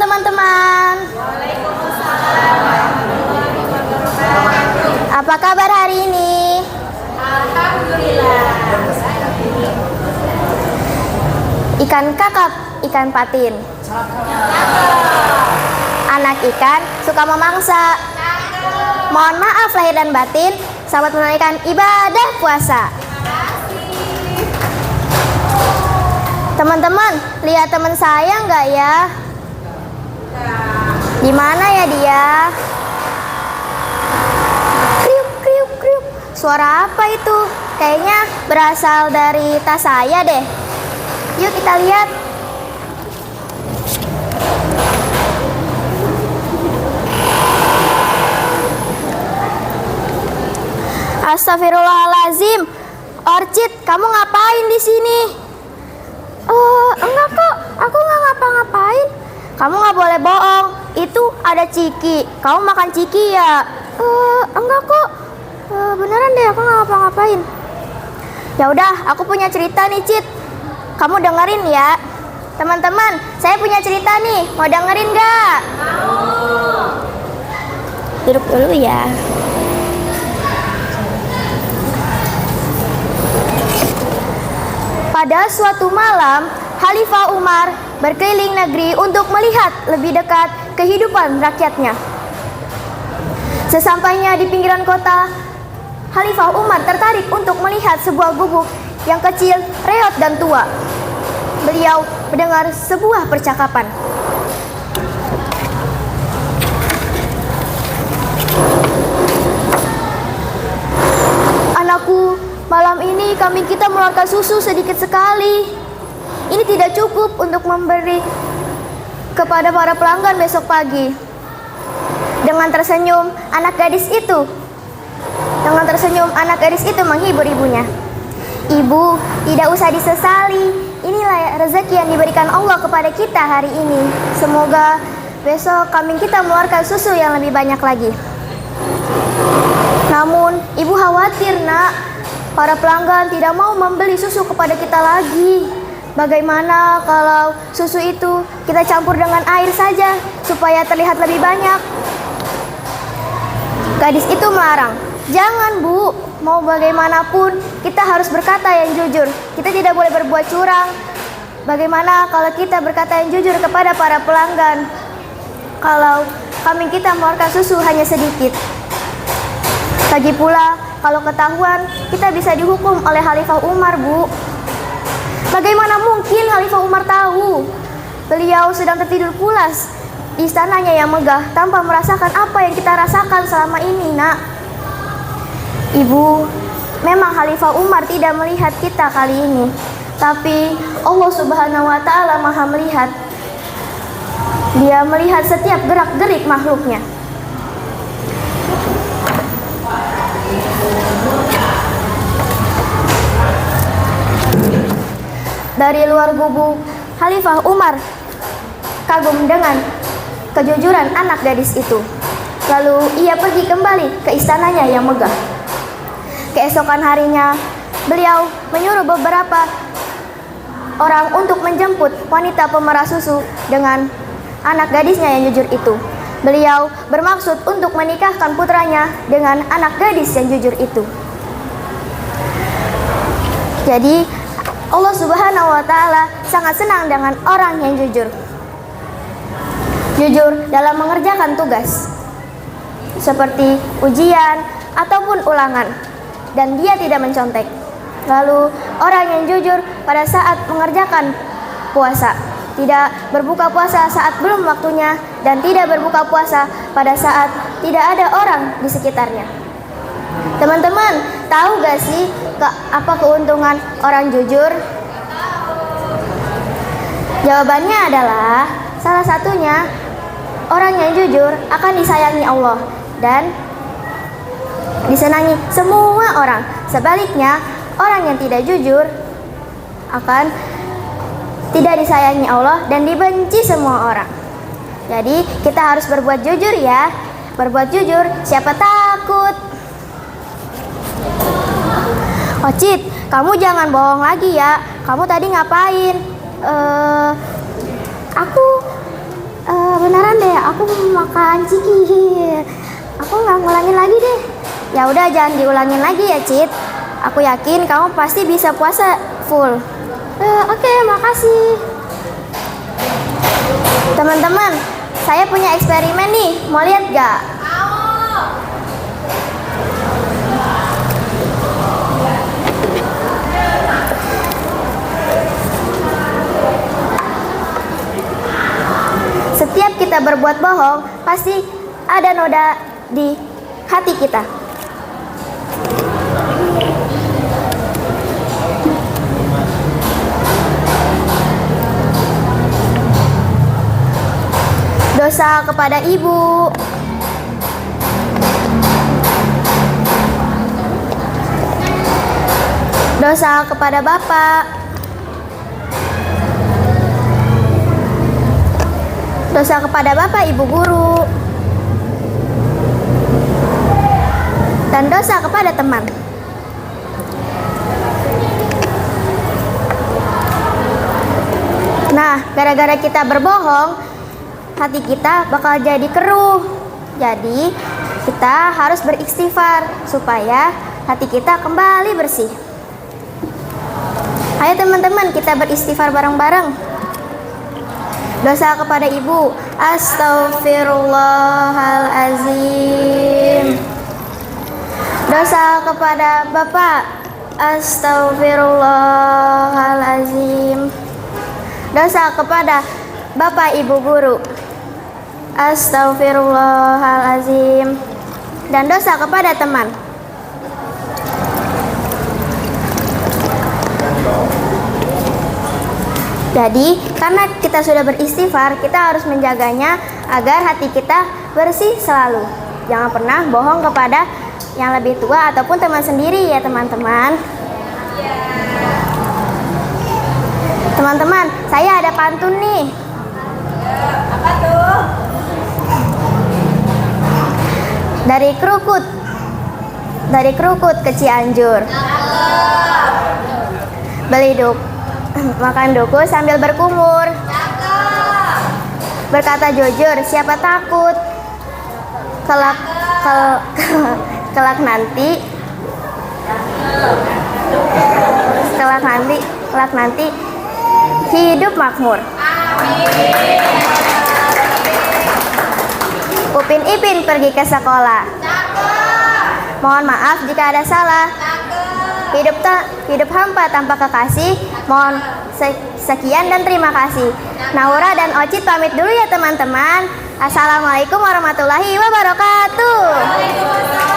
teman-teman. Apa kabar hari ini? Alhamdulillah. Ikan kakap, ikan patin. Anak ikan suka memangsa. Mohon maaf lahir dan batin, selamat menunaikan ibadah puasa. Teman-teman, lihat teman saya nggak ya? Di mana ya dia? Kriuk, kriuk, kriuk. Suara apa itu? Kayaknya berasal dari tas saya deh. Yuk kita lihat. Astagfirullahalazim. Orchid, kamu ngapain di sini? Enggak kok, aku nggak ngapa-ngapain. Kamu nggak boleh bohong. Itu ada ciki. Kamu makan ciki ya? Enggak kok. Beneran deh, aku nggak ngapa-ngapain. Ya udah, aku punya cerita nih, Cit. Kamu dengerin ya. Teman-teman, saya punya cerita nih. Mau dengerin nggak? Mau. Duduk dulu ya. Pada suatu malam, Khalifah Umar berkeliling negeri untuk melihat lebih dekat kehidupan rakyatnya. Sesampainya di pinggiran kota, Khalifah Umar tertarik untuk melihat sebuah gubuk yang kecil, reot dan tua. Beliau mendengar sebuah percakapan. Anakku, malam ini kambing kita mengeluarkan susu sedikit sekali. Ini tidak cukup untuk memberi kepada para pelanggan besok pagi. Dengan tersenyum, anak gadis itu menghibur ibunya. Ibu, tidak usah disesali. Inilah rezeki yang diberikan Allah kepada kita hari ini. Semoga besok kambing kita mengeluarkan susu yang lebih banyak lagi. Namun, ibu khawatir, Nak. Para pelanggan tidak mau membeli susu kepada kita lagi. Bagaimana kalau susu itu kita campur dengan air saja supaya terlihat lebih banyak? Gadis itu melarang. Jangan, Bu. Mau bagaimanapun kita harus berkata yang jujur. Kita tidak boleh berbuat curang. Bagaimana kalau kita berkata yang jujur kepada para pelanggan? Kalau kambing kita mengeluarkan susu hanya sedikit. Lagi pula, kalau ketahuan, kita bisa dihukum oleh Khalifah Umar, Bu. Bagaimana mungkin Khalifah Umar tahu? Beliau sedang tertidur pulas di istananya yang megah tanpa merasakan apa yang kita rasakan selama ini, Nak. Ibu, memang Khalifah Umar tidak melihat kita kali ini. Tapi Allah Subhanahu wa Ta'ala Maha melihat. Dia melihat setiap gerak-gerik makhluknya. Dari luar gubuk, Khalifah Umar kagum dengan kejujuran anak gadis itu. Lalu ia pergi kembali ke istananya yang megah. Keesokan harinya, beliau menyuruh beberapa orang untuk menjemput wanita pemerah susu dengan anak gadisnya yang jujur itu. Beliau bermaksud untuk menikahkan putranya dengan anak gadis yang jujur itu. Jadi, Allah Subhanahu wa Ta'ala sangat senang dengan orang yang jujur. Jujur dalam mengerjakan tugas, seperti ujian ataupun ulangan, dan dia tidak mencontek. Lalu, orang yang jujur pada saat mengerjakan puasa, tidak berbuka puasa saat belum waktunya, dan tidak berbuka puasa pada saat tidak ada orang di sekitarnya. Teman-teman, tahu gak sih apa keuntungan orang jujur? Jawabannya adalah salah satunya orang yang jujur akan disayangi Allah dan disenangi semua orang. Sebaliknya, orang yang tidak jujur akan tidak disayangi Allah dan dibenci semua orang. Jadi, kita harus berbuat jujur ya. Berbuat jujur, siapa takut? Ocit, kamu jangan bohong lagi ya. Kamu tadi ngapain? Beneran deh, aku mau makan ciki. Aku nggak ngulangin lagi deh. Ya udah, jangan diulangin lagi ya, Cit. Aku yakin kamu pasti bisa puasa full. Oke, makasih. Teman-teman, saya punya eksperimen nih. Mau lihat gak? Setiap kita berbuat bohong, pasti ada noda di hati kita. Dosa kepada ibu, dosa kepada bapak, dosa kepada bapak ibu guru, dan dosa kepada teman. Nah, gara-gara kita berbohong, hati kita bakal jadi keruh. Jadi, kita harus beristighfar supaya hati kita kembali bersih. Ayo teman-teman, kita beristighfar bareng-bareng. Dosa kepada ibu, astaghfirullahalazim. Dosa kepada bapak, astaghfirullahalazim. Dosa kepada bapak ibu guru, astaghfirullahalazim. Dan dosa kepada teman. Jadi, karena kita sudah beristighfar, kita harus menjaganya agar hati kita bersih selalu. Jangan pernah bohong kepada yang lebih tua ataupun teman sendiri ya teman-teman. Teman-teman, saya ada pantun nih. Apa tuh? Dari Krukut ke Cianjur. Beli makan duku sambil berkumur. Berkata jujur, siapa takut? Kelak nanti hidup makmur. Upin Ipin pergi ke sekolah. Mohon maaf jika ada salah. Hidup hampa tanpa kekasih. Mohon sekian dan terima kasih. Naura dan Ocit pamit dulu ya teman-teman. Assalamualaikum warahmatullahi wabarakatuh. Waalaikumsalam.